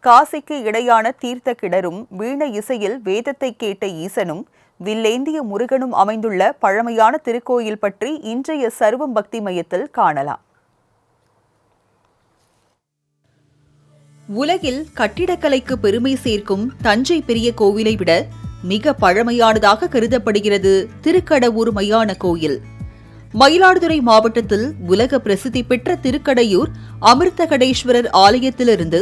காசிக்கு இடையான தீர்த்த கிணறும் வீண இசையில் வேதத்தை கேட்ட ஈசனும் வில்லேந்திய முருகனும் அமைந்துள்ள பழமையான திருக்கோயில் பற்றி இன்றைய சர்வம் பக்தி மையத்தில் காணலாம். உலகில் கட்டிடக்கலைக்கு பெருமை சேர்க்கும் தஞ்சை பெரிய கோவிலை விட மிக பழமையானதாக கருதப்படுகிறது திருக்கடவூர் மயான கோயில். மயிலாடுதுறை மாவட்டத்தில் உலக பிரசித்தி பெற்ற திருக்கடையூர் அமிர்தகடேஸ்வரர் ஆலயத்திலிருந்து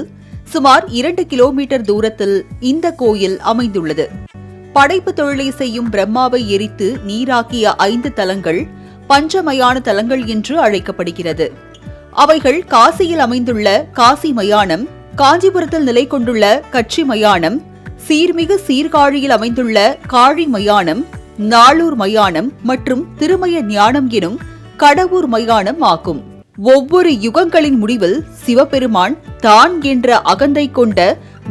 சுமார் 2 கிலோமீட்டர் தூரத்தில் இந்த கோயில் அமைந்துள்ளது. படைப்பு தொழிலை செய்யும் பிரம்மாவை எரித்து நீராக்கிய 5 தலங்கள் பஞ்சமயான தலங்கள் என்று அழைக்கப்படுகிறது. அவைகள் காசியில் அமைந்துள்ள காசி மயானம், காஞ்சிபுரத்தில் நிலை கொண்டுள்ள கட்சி மயானம், சீர்மிகு சீர்காழியில் அமைந்துள்ள காழி மயானம், நாளூர் மயானம் மற்றும் திருமய ஞானம் எனும் கடவூர் மயானம் ஆகும். ஒவ்வொரு யுகங்களின் முடிவில் சிவபெருமான் தான் என்ற அகந்தை கொண்ட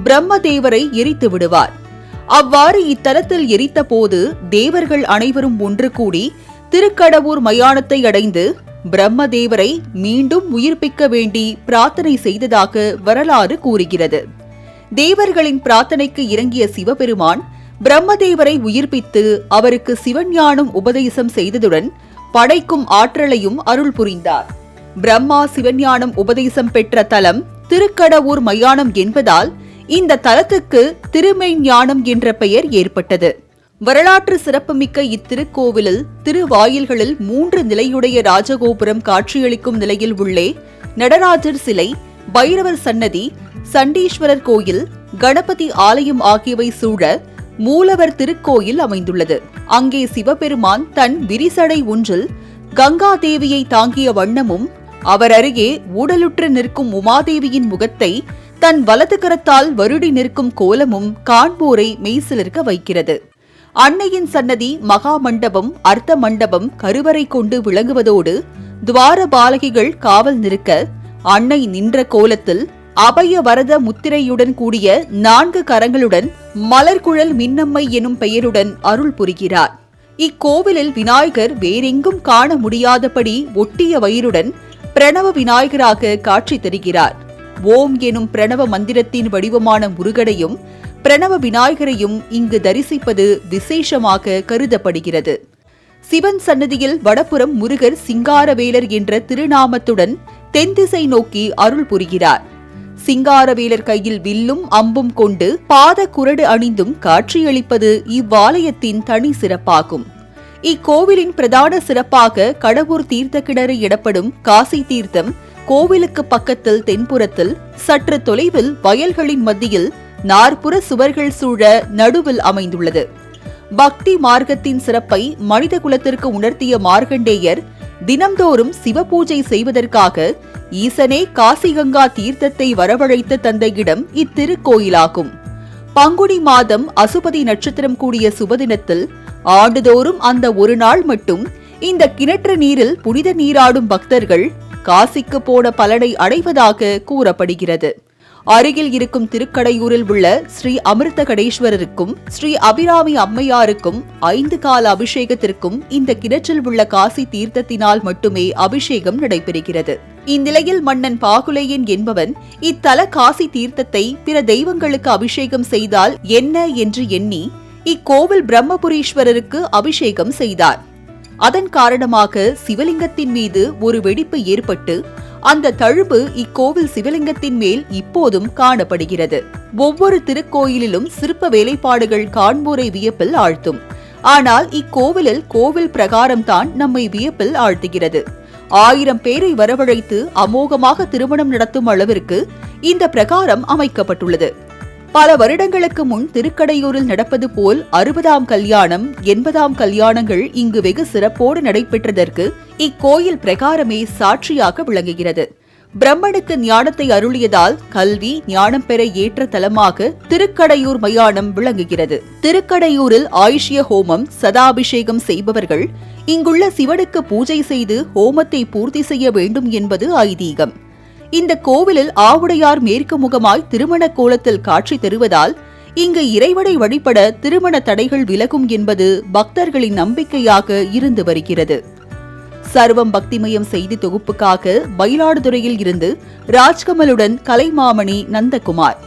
பிரம்மதேவரை எரித்து விடுவார். அவ்வாறு இத்தலத்தில் எரித்த போது தேவர்கள் அனைவரும் ஒன்று கூடி திருக்கடவூர் மயானத்தை அடைந்து பிரம்மதேவரை மீண்டும் உயிர்ப்பிக்க வேண்டி பிரார்த்தனை செய்ததாக வரலாறு கூறுகிறது. தேவர்களின் பிரார்த்தனைக்கு இறங்கிய சிவபெருமான் பிரம்மதேவரை உயிர்ப்பித்து அவருக்கு சிவஞானம் உபதேசம் செய்ததுடன் படைக்கும் ஆற்றலையும் அருள் புரிந்தார். பிரம்மா சிவஞானம் உபதேசம் பெற்ற தலம் திருக்கடவூர் மயானம் என்பதால் இந்த தலத்துக்கு திருமெய்ஞானம் என்ற பெயர் ஏற்பட்டது. வரலாற்று சிறப்புமிக்க இத்திருக்கோவிலில் திருவாயில்களில் 3 நிலையுடைய ராஜகோபுரம் காட்சியளிக்கும் நிலையில் உள்ளே நடராஜர் சிலை, பைரவர் சன்னதி, சண்டீஸ்வரர் கோயில், கணபதி ஆலயம் ஆகியவை சூழ மூலவர் திருக்கோயில் அமைந்துள்ளது. அங்கே சிவபெருமான் தன் விரிசடை ஒன்றில் கங்காதேவியை தாங்கிய வண்ணமும் அவர் அருகே ஊடலுற்று நிற்கும் உமாதேவியின் முகத்தை தன் வலது கரத்தால் வருடி நிற்கும் கோலமும் காண்போரை மெய்சிலிர்க்க வைக்கிறது. அன்னையின் சன்னதி மகா மண்டபம், அர்த்த மண்டபம், கருவறை கொண்டு விளங்குவதோடு துவார பாலகிகள் காவல் நிற்க அன்னை நின்ற கோலத்தில் அபய வரத முத்திரையுடன் கூடிய 4 கரங்களுடன் மலர்குழல் மின்னம்மை எனும் பெயருடன் அருள் புரிகிறார். இக்கோவிலில் விநாயகர் வேறெங்கும் காண முடியாதபடி ஒட்டிய வயிறுடன் பிரணவ விநாயகராக காட்சி தருகிறார். ஓம் எனும் பிரணவ மந்திரத்தின் வடிவமான முருகனையும் பிரணவ விநாயகரையும் இங்கு தரிசிப்பது விசேஷமாக கருதப்படுகிறது. சிவன் சன்னதியில் வடபுறம் முருகர் சிங்காரவேலர் என்ற திருநாமத்துடன் தென்திசை நோக்கி அருள் புரிகிறார். சிங்காரவேலர் கையில் வில்லும் அம்பும் கொண்டு பாத குரடு அணிந்தும் காட்சியளிப்பது இவ்வாலயத்தின் தனி சிறப்பாகும். இக்கோவிலின் பிரதான சிறப்பாக கடவூர் தீர்த்த கிணறு எனப்படும் காசி தீர்த்தம் கோவிலுக்கு பக்கத்தில் தென்புறத்தில் சற்று தொலைவில் வயல்களின் மத்தியில் 4 சுவர்கள் சூழ நடுவில் அமைந்துள்ளது. பக்தி மார்க்கத்தின் சிறப்பை மனித குலத்திற்கு உணர்த்திய மார்க்கண்டேயர் தினம்தோறும் சிவபூஜை செய்வதற்காக ஈசனே காசிகங்கா தீர்த்தத்தை வரவழைத்து தந்த இடம் இத்திருக்கோயிலாகும். பங்குனி மாதம் அசுபதி நட்சத்திரம் கூடிய சுபதினத்தில் ஆண்டுதோறும் அந்த ஒரு நாள் மட்டும் இந்த கிணற்று நீரில் புனித நீராடும் பக்தர்கள் காசிக்கு போன பலனை அடைவதாக கூறப்படுகிறது. அருகில் இருக்கும் திருக்கடையூரில் உள்ள ஸ்ரீ அமிர்தகடேஸ்வரருக்கும் ஸ்ரீ அபிராமி அம்மையாருக்கும் 5 கால அபிஷேகத்திற்கும் இந்த கிணற்றில் உள்ள காசி தீர்த்தத்தினால் மட்டுமே அபிஷேகம் நடைபெறுகிறது. இந்நிலையில் மன்னன் பாகுலேயன் என்பவன் இத்தல காசி தீர்த்தத்தை பிற தெய்வங்களுக்கு அபிஷேகம் செய்தால் என்ன என்று எண்ணி இக்கோவில் பிரம்மபுரீஸ்வரருக்கு அபிஷேகம் செய்தார். அதன் காரணமாக சிவலிங்கத்தின் மீது ஒரு வெடிப்பு ஏற்பட்டு அந்த தழும்பு இக்கோவில் சிவலிங்கத்தின் மேல் இப்போதும் காணப்படுகிறது. ஒவ்வொரு திருக்கோயிலிலும் சிற்ப வேலைப்பாடுகள் காண்போரை வியப்பில் ஆழ்த்தும். ஆனால் இக்கோவிலில் கோவில் பிரகாரம்தான் நம்மை வியப்பில் ஆழ்த்துகிறது. 1000 பேரை வரவழைத்து அமோகமாக திருமணம் நடத்தும் அளவிற்கு இந்த பிரகாரம் அமைக்கப்பட்டுள்ளது. பல வருடங்களுக்கு முன் திருக்கடையூரில் நடப்பது போல் 60ஆம் கல்யாணம், 80ஆம் கல்யாணங்கள் இங்கு வெகு சிறப்போடு நடைபெற்றதற்கு இக்கோயில் பிரகாரமே சாட்சியாக விளங்குகிறது. பிரம்மனுக்கு ஞானத்தை அருளியதால் கல்வி ஞானம் பெற ஏற்ற தலமாக திருக்கடையூர் மயானம் விளங்குகிறது. திருக்கடையூரில் ஆயுஷ்ய ஹோமம், சதாபிஷேகம் செய்பவர்கள் இங்குள்ள சிவனுக்கு பூஜை செய்து ஹோமத்தை பூர்த்தி செய்ய வேண்டும் என்பது ஐதீகம். இந்த கோவிலில் ஆவுடையார் மேற்கு முகமாய் திருமண கோலத்தில் காட்சி தருவதால் இங்கு இறைவனை வழிபட திருமண தடைகள் விலகும் என்பது பக்தர்களின் நம்பிக்கையாக இருந்து வருகிறது. சர்வம் பக்திமயம் செய்தி தொகுப்புக்காக மயிலாடுதுறையில் இருந்து ராஜ்கமலுடன் கலைமாமணி நந்தகுமார்.